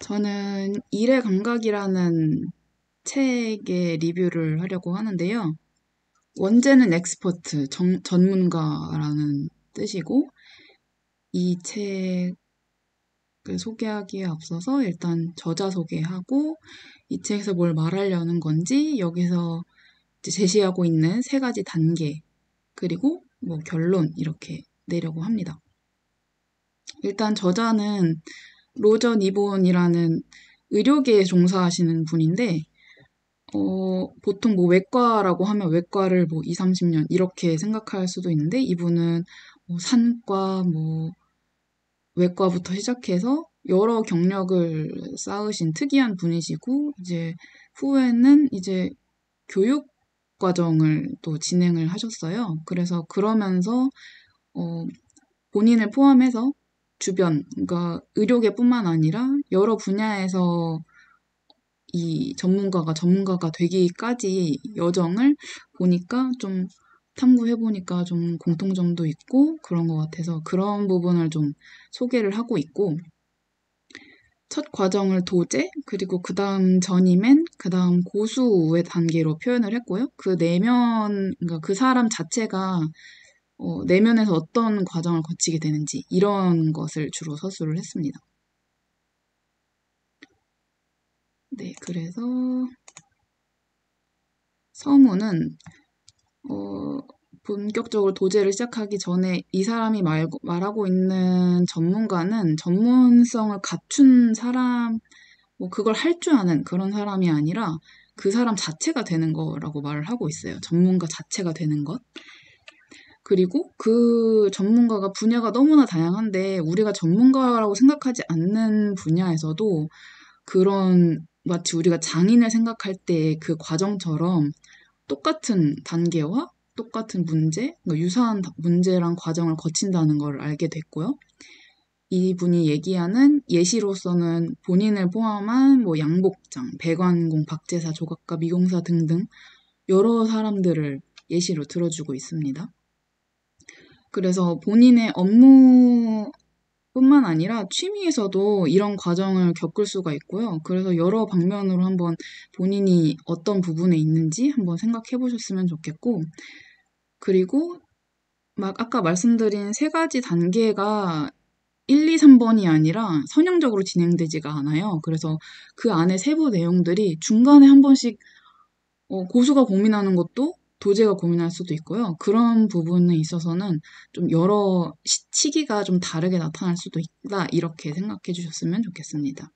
저는 일의 감각이라는 책의 리뷰를 하려고 하는데요. 원제는 엑스퍼트, 전문가라는 뜻이고, 이 책을 소개하기에 앞서서 일단 저자 소개하고, 이 책에서 뭘 말하려는 건지, 여기서 이제 제시하고 있는 세 가지 단계, 그리고 뭐 결론, 이렇게 내려고 합니다. 일단 저자는 로저 니본이라는 의료계에 종사하시는 분인데, 보통 뭐 외과라고 하면 외과를 뭐 2, 30년 이렇게 생각할 수도 있는데 이분은 뭐 산과 뭐 외과부터 시작해서 여러 경력을 쌓으신 특이한 분이시고 이제 후에는 이제 교육 과정을 또 진행을 하셨어요. 그래서 그러면서 어, 본인을 포함해서 주변, 그러니까 의료계뿐만 아니라 여러 분야에서 이 전문가가 되기까지 여정을 보니까 좀 탐구해보니까 좀 공통점도 있고 그런 것 같아서 그런 부분을 좀 소개를 하고 있고 첫 과정을 도제, 그리고 그 다음 전이맨, 그 다음 고수의 단계로 표현을 했고요. 그 내면, 그러니까 그 사람 자체가 내면에서 어떤 과정을 거치게 되는지 이런 것을 주로 서술을 했습니다. 네, 그래서 서문은 어, 본격적으로 도제를 시작하기 전에 이 사람이 말하고 있는 전문가는 전문성을 갖춘 사람, 뭐 그걸 할 줄 아는 그런 사람이 아니라 그 사람 자체가 되는 거라고 말을 하고 있어요. 전문가 자체가 되는 것. 그리고 그 전문가가 분야가 너무나 다양한데 우리가 전문가라고 생각하지 않는 분야에서도 그런 마치 우리가 장인을 생각할 때 그 과정처럼 똑같은 단계와 똑같은 문제, 그러니까 유사한 문제랑 과정을 거친다는 걸 알게 됐고요. 이분이 얘기하는 예시로서는 본인을 포함한 뭐 양복장, 배관공, 박제사, 조각가, 미용사 등등 여러 사람들을 예시로 들어주고 있습니다. 그래서 본인의 업무뿐만 아니라 취미에서도 이런 과정을 겪을 수가 있고요. 그래서 여러 방면으로 한번 본인이 어떤 부분에 있는지 한번 생각해 보셨으면 좋겠고, 그리고 막 아까 말씀드린 세 가지 단계가 1, 2, 3번이 아니라 선형적으로 진행되지가 않아요. 그래서 그 안에 세부 내용들이 중간에 한 번씩 고수가 고민하는 것도 도제가 고민할 수도 있고요. 그런 부분에 있어서는 좀 여러 시기가 좀 다르게 나타날 수도 있다. 이렇게 생각해 주셨으면 좋겠습니다.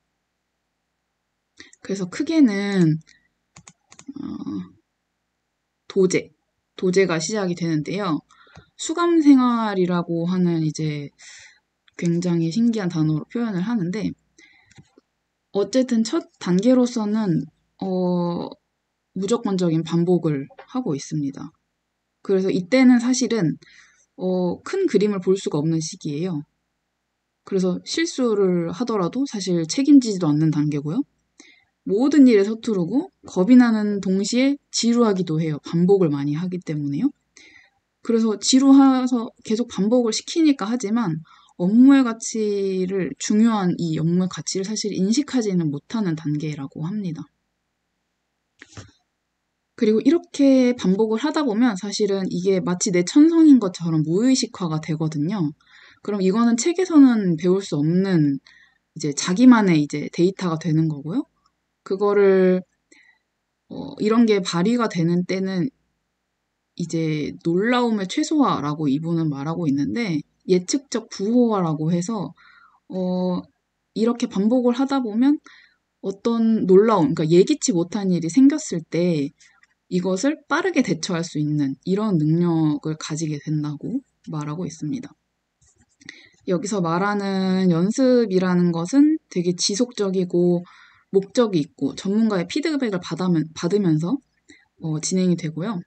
그래서 크게는 도제, 도제가 시작이 되는데요. 수감 생활이라고 하는 이제 굉장히 신기한 단어로 표현을 하는데 어쨌든 첫 단계로서는 무조건적인 반복을 하고 있습니다. 그래서 이때는 사실은 큰 그림을 볼 수가 없는 시기예요. 그래서 실수를 하더라도 사실 책임지지도 않는 단계고요. 모든 일에 서투르고 겁이 나는 동시에 지루하기도 해요. 반복을 많이 하기 때문에요. 그래서 지루해서 계속 반복을 시키니까 하지만 업무의 가치를, 중요한 이 업무의 가치를 사실 인식하지는 못하는 단계라고 합니다. 그리고 이렇게 반복을 하다 보면 사실은 이게 마치 내 천성인 것처럼 무의식화가 되거든요. 그럼 이거는 책에서는 배울 수 없는 이제 자기만의 이제 데이터가 되는 거고요. 그거를 이런 게 발휘가 되는 때는 이제 놀라움의 최소화라고 이분은 말하고 있는데 예측적 부호화라고 해서 어, 이렇게 반복을 하다 보면 어떤 놀라움, 그러니까 예기치 못한 일이 생겼을 때 이것을 빠르게 대처할 수 있는 이런 능력을 가지게 된다고 말하고 있습니다. 여기서 말하는 연습이라는 것은 되게 지속적이고 목적이 있고 전문가의 피드백을 받으면서 진행이 되고요.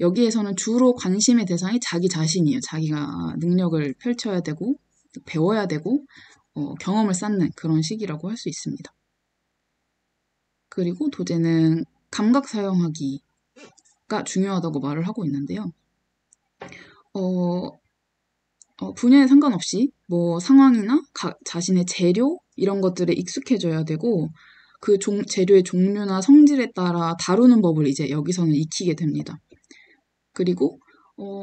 여기에서는 주로 관심의 대상이 자기 자신이에요. 자기가 능력을 펼쳐야 되고 배워야 되고 경험을 쌓는 그런 시기라고 할 수 있습니다. 그리고 도제는 감각 사용하기가 중요하다고 말을 하고 있는데요. 분야에 상관없이 뭐 상황이나 자신의 재료, 이런 것들에 익숙해져야 되고 그 재료의 종류나 성질에 따라 다루는 법을 이제 여기서는 익히게 됩니다. 그리고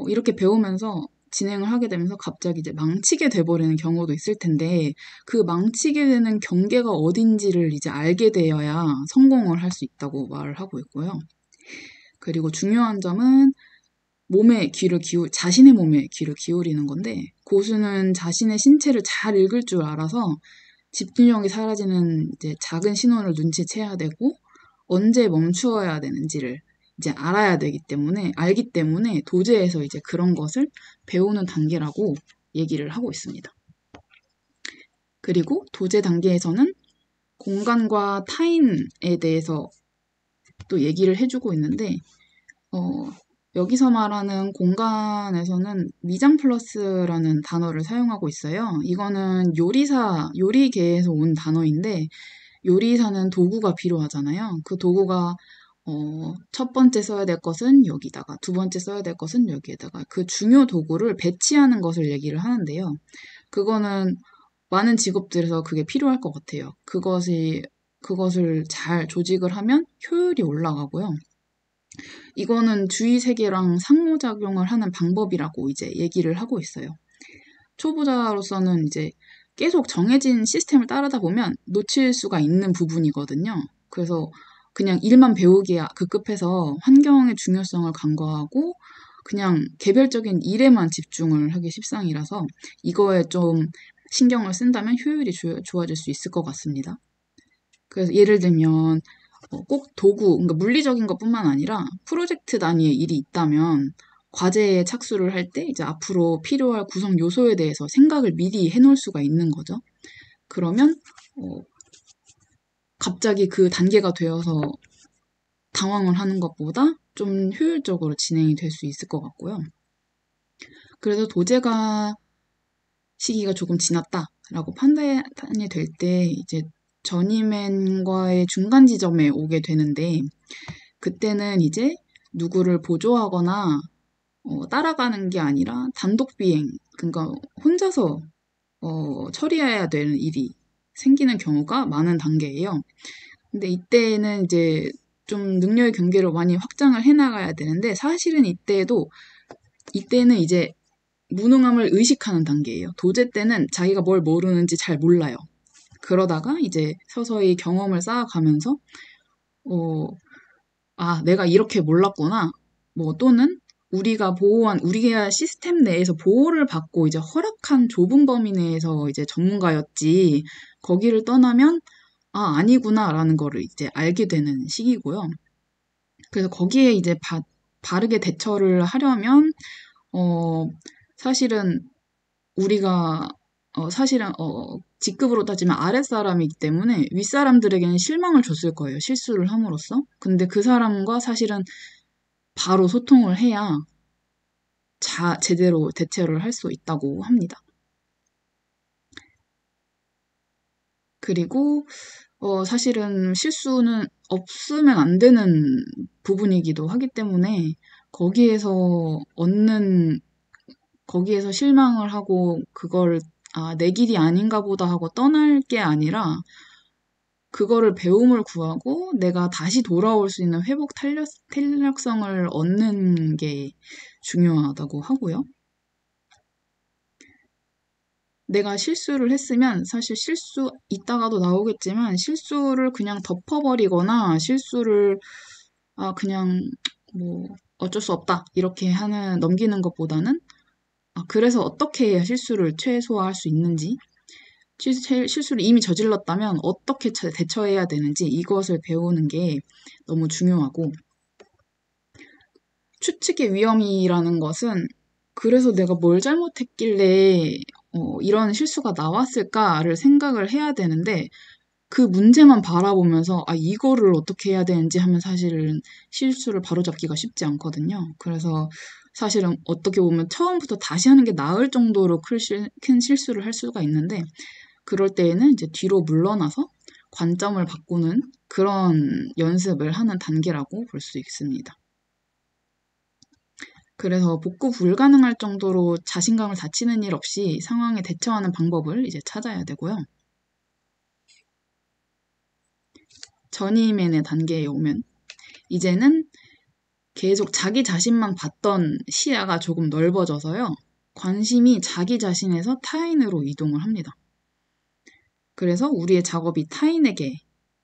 이렇게 배우면서 진행을 하게 되면서 갑자기 이제 망치게 돼버리는 경우도 있을 텐데 그 망치게 되는 경계가 어딘지를 이제 알게 되어야 성공을 할 수 있다고 말을 하고 있고요. 그리고 중요한 점은 자신의 몸에 귀를 기울이는 건데 고수는 자신의 신체를 잘 읽을 줄 알아서 집중력이 사라지는 이제 작은 신호를 눈치채야 되고 언제 멈추어야 되는지를 이제 알기 때문에 도제에서 이제 그런 것을 배우는 단계라고 얘기를 하고 있습니다. 그리고 도제 단계에서는 공간과 타인에 대해서 또 얘기를 해주고 있는데, 여기서 말하는 공간에서는 미장 플러스라는 단어를 사용하고 있어요. 이거는 요리계에서 온 단어인데, 요리사는 도구가 필요하잖아요. 그 도구가 첫 번째 써야 될 것은 여기다가, 두 번째 써야 될 것은 여기에다가 그 중요 도구를 배치하는 것을 얘기를 하는데요. 그거는 많은 직업들에서 그게 필요할 것 같아요. 그것을 잘 조직을 하면 효율이 올라가고요. 이거는 주의 세계랑 상호작용을 하는 방법이라고 이제 얘기를 하고 있어요. 초보자로서는 이제 계속 정해진 시스템을 따르다 보면 놓칠 수가 있는 부분이거든요. 그래서 그냥 일만 배우기에 급급해서 환경의 중요성을 간과하고 그냥 개별적인 일에만 집중을 하기 십상이라서 이거에 좀 신경을 쓴다면 효율이 좋아질 수 있을 것 같습니다. 그래서 예를 들면 꼭 도구, 그러니까 물리적인 것뿐만 아니라 프로젝트 단위의 일이 있다면 과제에 착수를 할 때 이제 앞으로 필요할 구성 요소에 대해서 생각을 미리 해놓을 수가 있는 거죠. 그러면 갑자기 그 단계가 되어서 당황을 하는 것보다 좀 효율적으로 진행이 될 수 있을 것 같고요. 그래서 도제가 시기가 조금 지났다라고 판단이 될 때 이제 저니맨과의 중간 지점에 오게 되는데 그때는 이제 누구를 보조하거나 따라가는 게 아니라 단독 비행, 그러니까 혼자서 처리해야 되는 일이 생기는 경우가 많은 단계예요. 근데 이때는 이제 좀 능력의 경계를 많이 확장을 해나가야 되는데 사실은 이때는 이제 무능함을 의식하는 단계예요. 도제 때는 자기가 뭘 모르는지 잘 몰라요. 그러다가 이제 서서히 경험을 쌓아가면서 내가 이렇게 몰랐구나. 또는 우리가 시스템 내에서 보호를 받고 이제 허락한 좁은 범위 내에서 이제 전문가였지. 거기를 떠나면 아니구나라는 거를 이제 알게 되는 시기고요. 그래서 거기에 이제 바르게 대처를 하려면 사실은 우리가 직급으로 따지면 아랫사람이기 때문에 윗사람들에게는 실망을 줬을 거예요. 실수를 함으로써. 근데 그 사람과 사실은 바로 소통을 해야 제대로 대처를 할 수 있다고 합니다. 그리고 사실은 실수는 없으면 안 되는 부분이기도 하기 때문에 거기에서 실망을 하고 그걸 내 길이 아닌가 보다 하고 떠날 게 아니라 그거를 배움을 구하고 내가 다시 돌아올 수 있는 회복 탄력성을 얻는 게 중요하다고 하고요. 내가 실수를 했으면 사실 실수 있다가도 나오겠지만 실수를 그냥 덮어버리거나 실수를 그냥 어쩔 수 없다 이렇게 넘기는 것보다는 그래서 어떻게 해야 실수를 최소화할 수 있는지 실수를 이미 저질렀다면 어떻게 대처해야 되는지 이것을 배우는 게 너무 중요하고 추측의 위험이라는 것은 그래서 내가 뭘 잘못했길래 이런 실수가 나왔을까를 생각을 해야 되는데 그 문제만 바라보면서 이거를 어떻게 해야 되는지 하면 사실은 실수를 바로잡기가 쉽지 않거든요. 그래서 사실은 어떻게 보면 처음부터 다시 하는 게 나을 정도로 큰 실수를 할 수가 있는데 그럴 때에는 이제 뒤로 물러나서 관점을 바꾸는 그런 연습을 하는 단계라고 볼 수 있습니다. 그래서 복구 불가능할 정도로 자신감을 다치는 일 없이 상황에 대처하는 방법을 이제 찾아야 되고요. 전임의 단계에 오면 이제는 계속 자기 자신만 봤던 시야가 조금 넓어져서요. 관심이 자기 자신에서 타인으로 이동을 합니다. 그래서 우리의 작업이 타인에게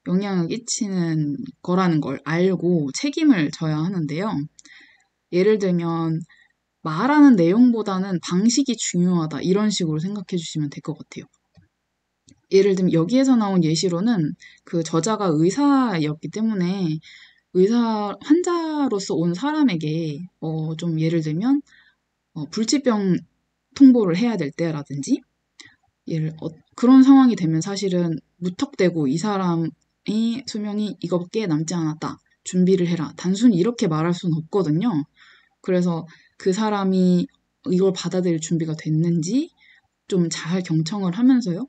영향을 끼치는 거라는 걸 알고 책임을 져야 하는데요. 예를 들면 말하는 내용보다는 방식이 중요하다 이런 식으로 생각해 주시면 될 것 같아요. 예를 들면 여기에서 나온 예시로는 그 저자가 의사였기 때문에 환자로서 온 사람에게 좀 예를 들면 불치병 통보를 해야 될 때라든지 그런 상황이 되면 사실은 무턱대고 이 사람의 수명이 이거밖에 남지 않았다. 준비를 해라. 단순히 이렇게 말할 수는 없거든요. 그래서 그 사람이 이걸 받아들일 준비가 됐는지 좀 잘 경청을 하면서요.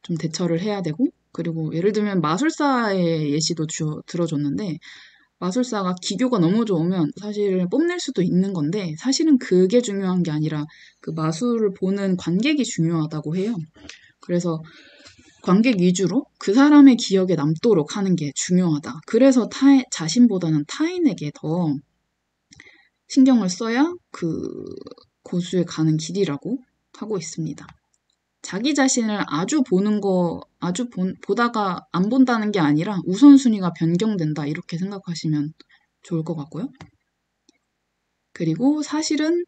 좀 대처를 해야 되고 그리고 예를 들면 마술사의 예시도 들어줬는데 마술사가 기교가 너무 좋으면 사실 뽐낼 수도 있는 건데 사실은 그게 중요한 게 아니라 그 마술을 보는 관객이 중요하다고 해요. 그래서 관객 위주로 그 사람의 기억에 남도록 하는 게 중요하다. 그래서 자신보다는 타인에게 더 신경을 써야 그 고수에 가는 길이라고 하고 있습니다. 자기 자신을 보다가 안 본다는 게 아니라 우선순위가 변경된다. 이렇게 생각하시면 좋을 것 같고요. 그리고 사실은,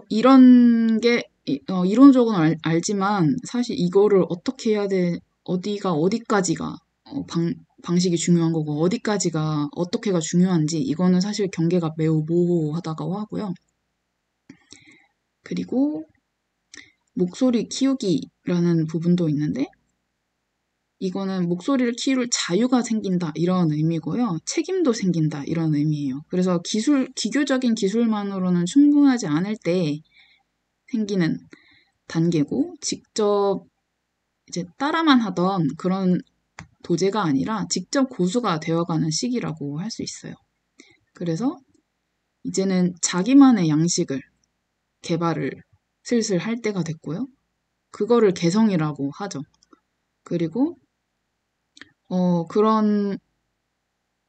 이런 게, 이론적으로는 알지만 사실 이거를 어떻게 해야 돼, 어디까지가 방식이 중요한 거고 어디까지가 어떻게가 중요한지 이거는 사실 경계가 매우 모호하다고 하고요. 그리고 목소리 키우기라는 부분도 있는데 이거는 목소리를 키울 자유가 생긴다 이런 의미고요. 책임도 생긴다 이런 의미예요. 그래서 기교적인 기술만으로는 충분하지 않을 때 생기는 단계고 직접 이제 따라만 하던 그런 도제가 아니라 직접 고수가 되어가는 시기라고 할 수 있어요. 그래서 이제는 자기만의 양식을 개발을 슬슬 할 때가 됐고요. 그거를 개성이라고 하죠. 그리고 그런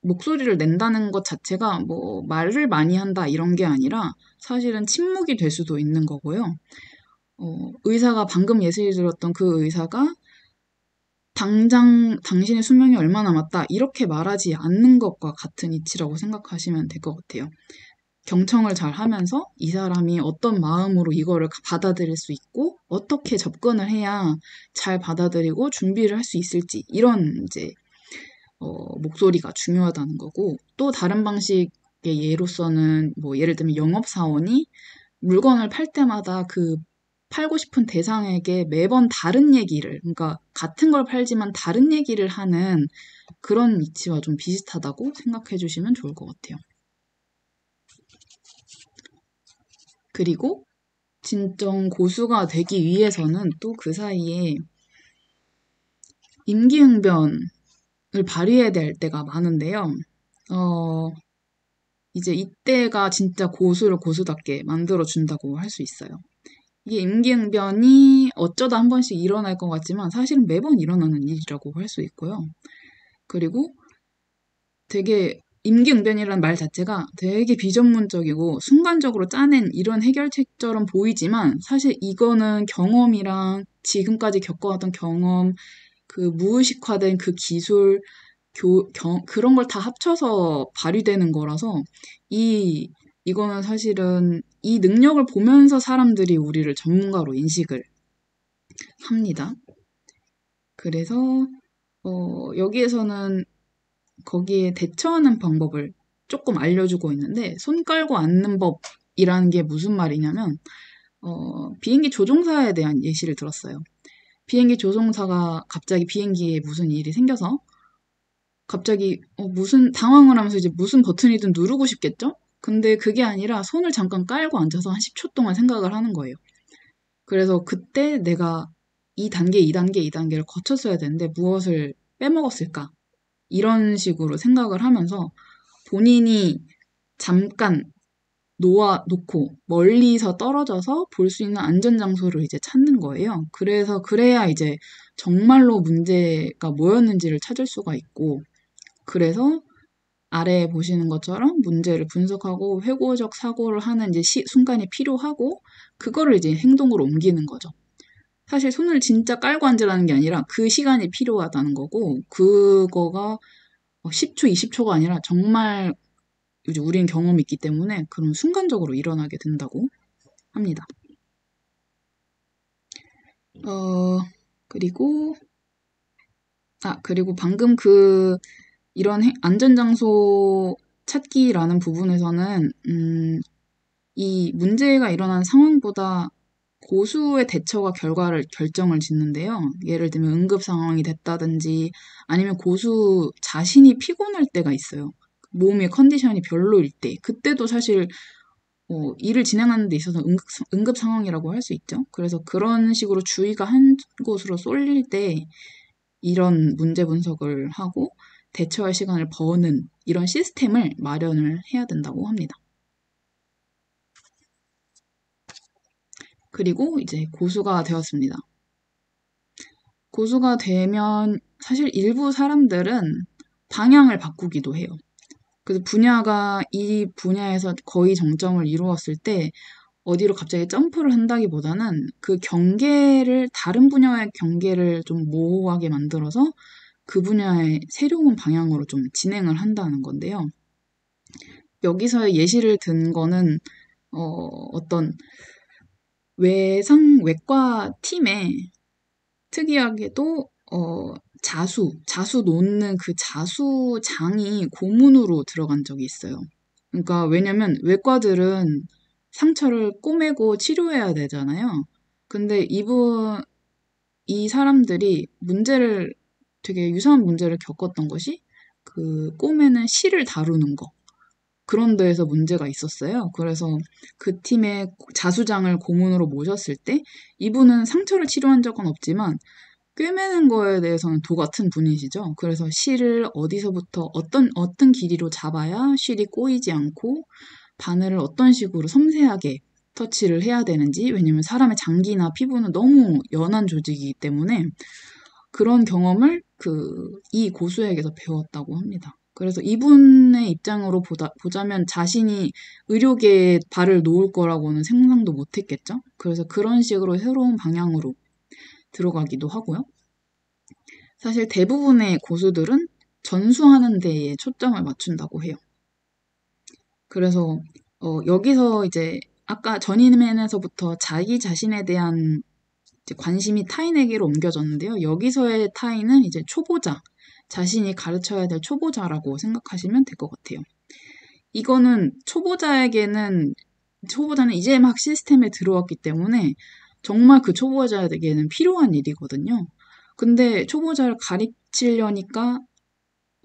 목소리를 낸다는 것 자체가 뭐 말을 많이 한다 이런 게 아니라 사실은 침묵이 될 수도 있는 거고요. 의사가 방금 예시를 들었던 그 의사가 당장 당신의 수명이 얼마 남았다 이렇게 말하지 않는 것과 같은 이치라고 생각하시면 될 것 같아요. 경청을 잘 하면서 이 사람이 어떤 마음으로 이거를 받아들일 수 있고 어떻게 접근을 해야 잘 받아들이고 준비를 할 수 있을지 이런 이제 목소리가 중요하다는 거고 또 다른 방식의 예로서는 뭐 예를 들면 영업사원이 물건을 팔 때마다 그 팔고 싶은 대상에게 매번 다른 얘기를 그러니까 같은 걸 팔지만 다른 얘기를 하는 그런 이치와 좀 비슷하다고 생각해 주시면 좋을 것 같아요. 그리고 진정 고수가 되기 위해서는 또 그 사이에 임기응변을 발휘해야 될 때가 많은데요. 이제 이때가 진짜 고수를 고수답게 만들어준다고 할 수 있어요. 이게 임기응변이 어쩌다 한 번씩 일어날 것 같지만 사실은 매번 일어나는 일이라고 할 수 있고요. 그리고 되게 임기응변이라는 말 자체가 되게 비전문적이고 순간적으로 짜낸 이런 해결책처럼 보이지만 사실 이거는 경험이랑 지금까지 겪어왔던 경험, 그 무의식화된 그 기술, 그런 걸 다 합쳐서 발휘되는 거라서 이거는 사실은 이 능력을 보면서 사람들이 우리를 전문가로 인식을 합니다. 그래서 여기에서는 거기에 대처하는 방법을 조금 알려주고 있는데 손 깔고 앉는 법이라는 게 무슨 말이냐면 비행기 조종사에 대한 예시를 들었어요. 비행기 조종사가 갑자기 비행기에 무슨 일이 생겨서 갑자기 무슨 당황을 하면서 이제 무슨 버튼이든 누르고 싶겠죠? 근데 그게 아니라 손을 잠깐 깔고 앉아서 한 10초 동안 생각을 하는 거예요. 그래서 그때 내가 이 단계, 이 단계, 이 단계를 거쳤어야 되는데 무엇을 빼먹었을까? 이런 식으로 생각을 하면서 본인이 잠깐 놓고 멀리서 떨어져서 볼 수 있는 안전 장소를 이제 찾는 거예요. 그래야 이제 정말로 문제가 뭐였는지를 찾을 수가 있고, 그래서 아래에 보시는 것처럼 문제를 분석하고 회고적 사고를 하는 이제 순간이 필요하고, 그거를 이제 행동으로 옮기는 거죠. 사실 손을 진짜 깔고 앉으라는 게 아니라 그 시간이 필요하다는 거고, 그거가 10초, 20초가 아니라 정말 이제 우리는 경험이 있기 때문에 그런 순간적으로 일어나게 된다고 합니다. 어, 그리고, 그리고 방금 이런 안전장소 찾기라는 부분에서는, 이 문제가 일어난 상황보다 고수의 대처가 결과를 결정을 짓는데요. 예를 들면 응급 상황이 됐다든지 아니면 고수 자신이 피곤할 때가 있어요. 몸의 컨디션이 별로일 때. 그때도 사실 일을 진행하는 데 있어서 응급 상황이라고 할 수 있죠. 그래서 그런 식으로 주의가 한 곳으로 쏠릴 때 이런 문제 분석을 하고 대처할 시간을 버는 이런 시스템을 마련을 해야 된다고 합니다. 그리고 이제 고수가 되었습니다. 고수가 되면 사실 일부 사람들은 방향을 바꾸기도 해요. 그래서 이 분야에서 거의 정점을 이루었을 때 어디로 갑자기 점프를 한다기보다는 다른 분야의 경계를 좀 모호하게 만들어서 그 분야의 새로운 방향으로 좀 진행을 한다는 건데요. 여기서의 예시를 든 거는, 어떤 외과 팀에 특이하게도, 자수 놓는 그 자수장이 고문으로 들어간 적이 있어요. 그러니까 왜냐면 외과들은 상처를 꼬매고 치료해야 되잖아요. 근데 이 사람들이 되게 유사한 문제를 겪었던 것이 그 꼬매는 실을 다루는 거. 그런 데에서 문제가 있었어요. 그래서 그 팀의 자수장을 고문으로 모셨을 때 이분은 상처를 치료한 적은 없지만 꿰매는 거에 대해서는 도 같은 분이시죠. 그래서 실을 어디서부터 어떤 길이로 잡아야 실이 꼬이지 않고 바늘을 어떤 식으로 섬세하게 터치를 해야 되는지, 왜냐면 사람의 장기나 피부는 너무 연한 조직이기 때문에 그런 경험을 이 고수에게서 배웠다고 합니다. 그래서 이분의 입장으로 보자면 자신이 의료계에 발을 놓을 거라고는 상상도 못했겠죠. 그래서 그런 식으로 새로운 방향으로 들어가기도 하고요. 사실 대부분의 고수들은 전수하는 데에 초점을 맞춘다고 해요. 그래서 여기서 이제 아까 전임면에서부터 자기 자신에 대한 이제 관심이 타인에게로 옮겨졌는데요. 여기서의 타인은 이제 초보자, 자신이 가르쳐야 될 초보자라고 생각하시면 될 것 같아요. 이거는 초보자는 이제 막 시스템에 들어왔기 때문에 정말 그 초보자에게는 필요한 일이거든요. 근데 초보자를 가르치려니까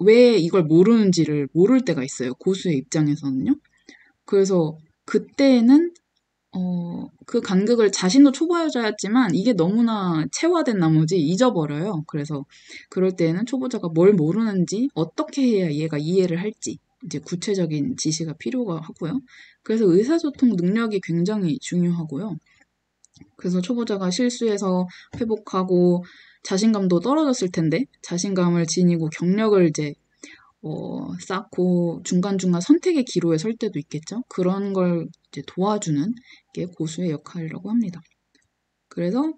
왜 이걸 모르는지를 모를 때가 있어요. 고수의 입장에서는요. 그래서 그때는 그 간극을 자신도 초보자였지만 이게 너무나 체화된 나머지 잊어버려요. 그래서 그럴 때에는 초보자가 뭘 모르는지 어떻게 해야 얘가 이해를 할지 이제 구체적인 지시가 필요가 하고요. 그래서 의사소통 능력이 굉장히 중요하고요. 그래서 초보자가 실수해서 회복하고 자신감도 떨어졌을 텐데 자신감을 지니고 경력을 이제 쌓고 중간중간 선택의 기로에 설 때도 있겠죠. 그런 걸 이제 도와주는 게 고수의 역할이라고 합니다. 그래서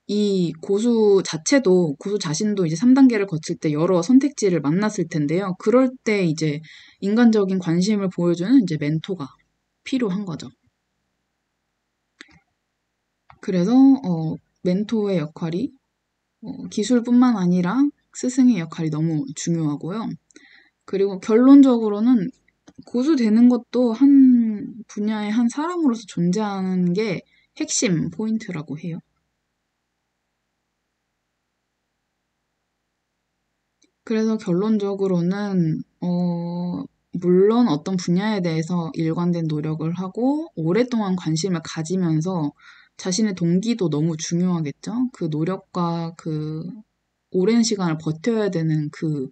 이 고수 자신도 이제 3단계를 거칠 때 여러 선택지를 만났을 텐데요. 그럴 때 이제 인간적인 관심을 보여주는 이제 멘토가 필요한 거죠. 그래서 멘토의 역할이 기술뿐만 아니라 스승의 역할이 너무 중요하고요. 그리고 결론적으로는 고수 되는 것도 한 분야의 한 사람으로서 존재하는 게 핵심 포인트라고 해요. 그래서 결론적으로는, 물론 어떤 분야에 대해서 일관된 노력을 하고 오랫동안 관심을 가지면서 자신의 동기도 너무 중요하겠죠? 그 노력과 그 오랜 시간을 버텨야 되는 그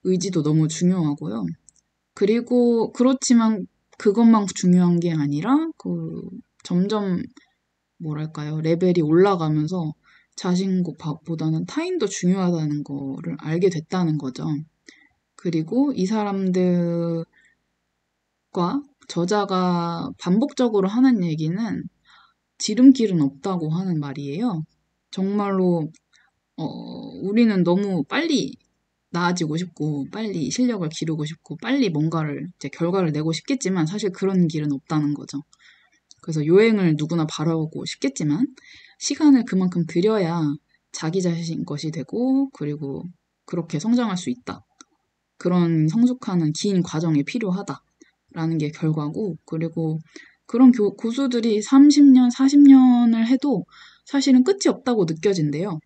의지도 너무 중요하고요. 그리고 그렇지만 그것만 중요한 게 아니라 점점 뭐랄까요, 레벨이 올라가면서 자신보다는 타인도 중요하다는 거를 알게 됐다는 거죠. 그리고 이 사람들과 저자가 반복적으로 하는 얘기는 지름길은 없다고 하는 말이에요. 정말로 우리는 너무 빨리 나아지고 싶고 빨리 실력을 기르고 싶고 빨리 뭔가를 이제 결과를 내고 싶겠지만 사실 그런 길은 없다는 거죠. 그래서 요행을 누구나 바라고 싶겠지만 시간을 그만큼 들여야 자기 자신 것이 되고 그리고 그렇게 성장할 수 있다. 그런 성숙하는 긴 과정이 필요하다라는 게 결과고 그리고 그런 고수들이 30년, 40년을 해도 사실은 끝이 없다고 느껴진대요.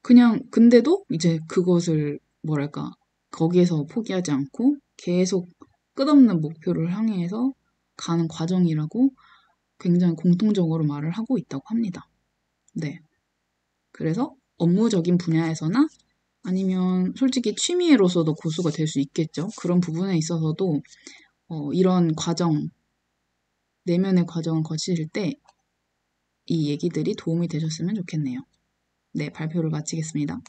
그냥 근데도 이제 그것을 뭐랄까 거기에서 포기하지 않고 계속 끝없는 목표를 향해서 가는 과정이라고 굉장히 공통적으로 말을 하고 있다고 합니다. 네. 그래서 업무적인 분야에서나 아니면 솔직히 취미로서도 고수가 될 수 있겠죠. 그런 부분에 있어서도 이런 과정, 내면의 과정을 거치실 때 이 얘기들이 도움이 되셨으면 좋겠네요. 네, 발표를 마치겠습니다.